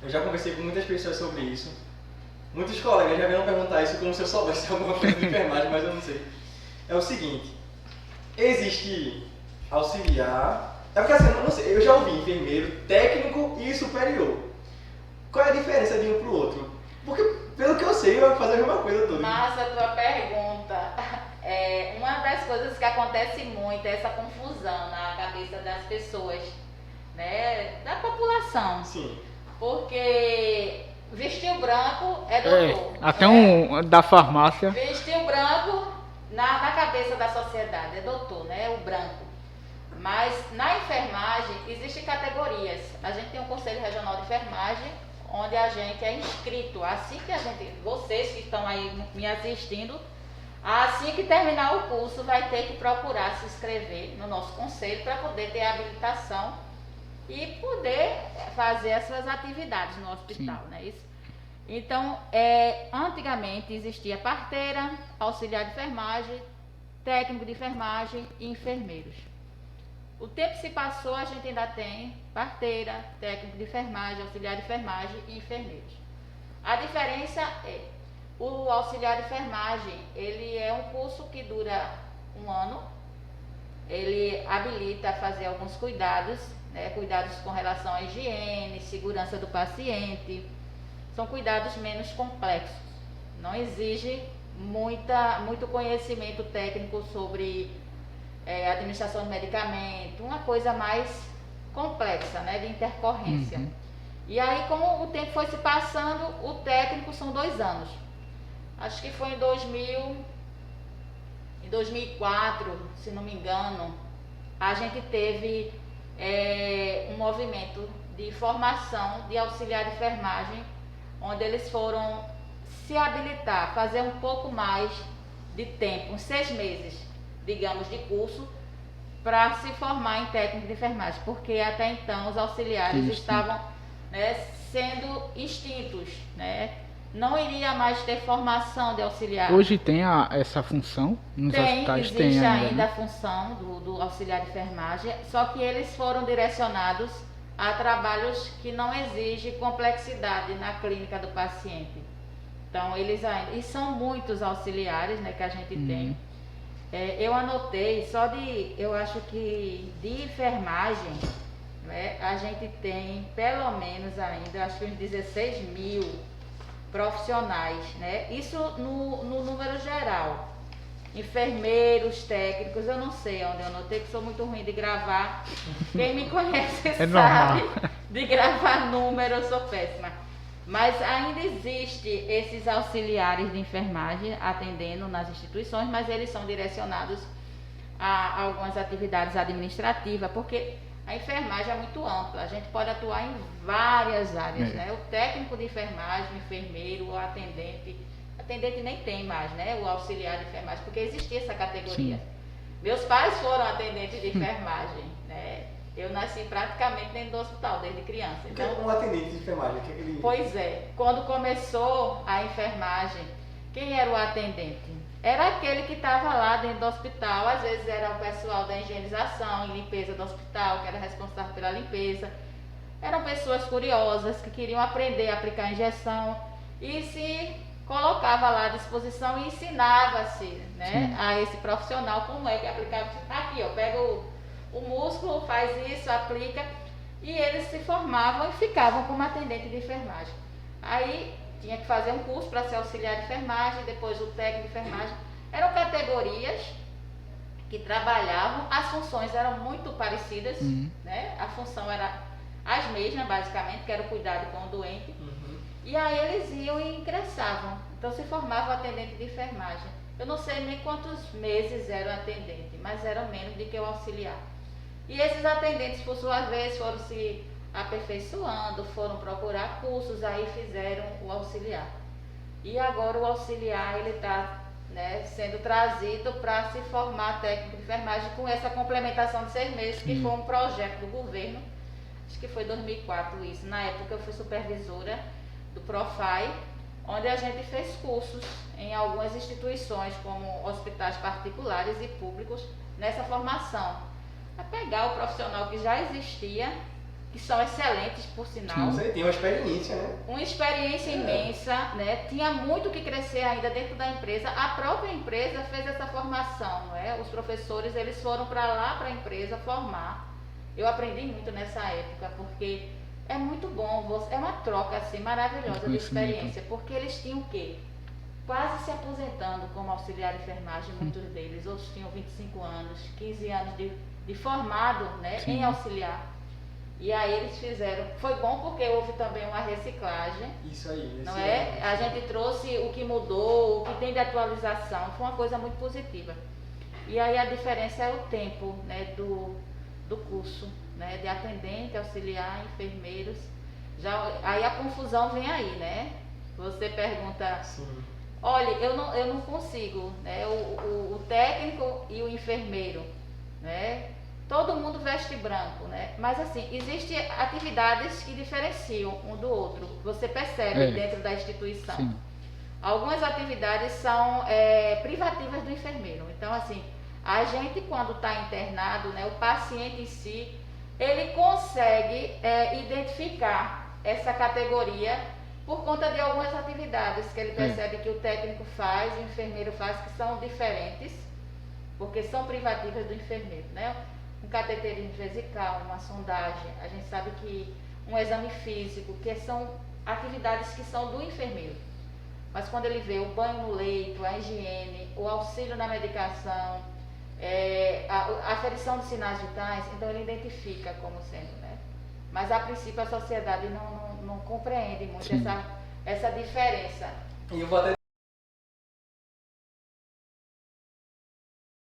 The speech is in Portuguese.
Eu já conversei com muitas pessoas sobre isso. Muitos colegas já vieram perguntar isso como se eu soubesse alguma coisa de enfermagem, mas eu não sei. É o seguinte, existe auxiliar... É porque assim, eu não sei, eu já ouvi enfermeiro, técnico e superior. Qual é a diferença de um pro outro? Porque, pelo que eu sei, vai fazer a mesma coisa toda. Mas a tua pergunta, uma das coisas que acontece muito é essa confusão na cabeça das pessoas, né, da população. Sim. Porque vestiu branco é doutor. Até um da farmácia. Vestiu branco na cabeça da sociedade é doutor, né, o branco. Mas na enfermagem existem categorias. A gente tem um Conselho Regional de Enfermagem, onde a gente é inscrito. Assim que vocês que estão aí me assistindo, assim que terminar o curso, vai ter que procurar se inscrever no nosso conselho para poder ter habilitação e poder fazer as suas atividades no hospital, né? Isso. Então, antigamente existia parteira, auxiliar de enfermagem, técnico de enfermagem e enfermeiros. O tempo se passou, a gente ainda tem parteira, técnico de enfermagem, auxiliar de enfermagem e enfermeiros. A diferença é, o auxiliar de enfermagem, ele é um curso que dura 1 ano, ele habilita a fazer alguns cuidados, né, cuidados com relação à higiene, segurança do paciente, são cuidados menos complexos, não exige muito conhecimento técnico sobre administração de medicamento, uma coisa mais complexa, né, de intercorrência. E aí, como o tempo foi se passando, o técnico são 2 anos. Acho que foi em 2004, se não me engano, a gente teve um movimento de formação de auxiliar de enfermagem, onde eles foram se habilitar, fazer um pouco mais de tempo, uns 6 meses, digamos, de curso, para se formar em técnico de enfermagem, porque até então os auxiliares estavam, né, sendo extintos, né? Não iria mais ter formação de auxiliar. Hoje tem essa função nos hospitais? Existe ainda a função do auxiliar de enfermagem, só que eles foram direcionados a trabalhos que não exigem complexidade na clínica do paciente. Então, eles ainda... E são muitos auxiliares, né, que a gente tem. Eu anotei, eu acho que de enfermagem, né, a gente tem pelo menos ainda, acho que uns 16 mil profissionais, né? Isso no número geral. Enfermeiros, técnicos, eu não sei onde eu anotei, que sou muito ruim de gravar. Quem me conhece sabe, normal. De gravar número, eu sou péssima. Mas ainda existe esses auxiliares de enfermagem atendendo nas instituições, mas eles são direcionados a algumas atividades administrativas, porque a enfermagem é muito ampla, a gente pode atuar em várias áreas, né? O técnico de enfermagem, o enfermeiro, o atendente nem tem mais, né? O auxiliar de enfermagem, porque existia essa categoria. Sim. Meus pais foram atendentes de enfermagem, né? Eu nasci praticamente dentro do hospital, desde criança. Então, um atendente de enfermagem, que ele... Pois é, quando começou a enfermagem, quem era o atendente? Era aquele que estava lá dentro do hospital, às vezes era o pessoal da higienização e limpeza do hospital, que era responsável pela limpeza. Eram pessoas curiosas que queriam aprender a aplicar injeção e se colocava lá à disposição e ensinava-se, né, a esse profissional como é que aplicava. Aqui, ó, pega o músculo, faz isso, aplica, e eles se formavam e ficavam como atendente de enfermagem. Aí tinha que fazer um curso para ser auxiliar de enfermagem, depois o técnico de enfermagem. Eram categorias que trabalhavam, as funções eram muito parecidas, né? A função era as mesmas, basicamente, que era o cuidado com o doente. E aí eles iam e ingressavam. Então se formava o atendente de enfermagem. Eu não sei nem quantos meses era o atendente, mas eram menos do que o auxiliar. E esses atendentes, por sua vez, foram se aperfeiçoando, foram procurar cursos, aí fizeram o auxiliar. E agora o auxiliar, ele está, né, sendo trazido para se formar técnico de enfermagem com essa complementação de 6 meses, que foi um projeto do governo, acho que foi 2004 isso. Na época eu fui supervisora do Profai, onde a gente fez cursos em algumas instituições, como hospitais particulares e públicos, nessa formação. A pegar o profissional que já existia que são excelentes, por sinal. Você tem uma experiência, né? Uma experiência imensa, né? Tinha muito que crescer ainda dentro da empresa. A própria empresa fez essa formação, não é? Os professores, eles foram para lá, para a empresa, formar. Eu aprendi muito nessa época, porque é muito bom, é uma troca assim, maravilhosa de experiência, porque eles tinham o quê? Quase se aposentando como auxiliar de enfermagem, muitos deles. Outros tinham 25 anos, 15 anos de formado, né, em auxiliar. E aí eles fizeram, foi bom porque houve também uma reciclagem. Isso aí. Não é? A gente trouxe o que mudou, o que tem de atualização, foi uma coisa muito positiva. E aí a diferença é o tempo, né, do curso, né, de atendente, auxiliar, enfermeiros. Aí a confusão vem aí, né? Você pergunta, Sim. olha, eu não consigo, né? O técnico e o enfermeiro, né? Todo mundo veste branco, né? Mas assim, existem atividades que diferenciam um do outro. Você percebe dentro da instituição. Sim. Algumas atividades são privativas do enfermeiro. Então, assim, a gente quando está internado, né? O paciente em si, ele consegue identificar essa categoria por conta de algumas atividades que ele percebe que o técnico faz e o enfermeiro faz, que são diferentes, porque são privativas do enfermeiro, né? Um cateterismo vesical, uma sondagem, a gente sabe que um exame físico, que são atividades que são do enfermeiro. Mas quando ele vê o banho no leito, a higiene, o auxílio na medicação, a aferição de sinais vitais, então ele identifica como sendo, né? Mas a princípio a sociedade não compreende muito essa diferença. E eu vou até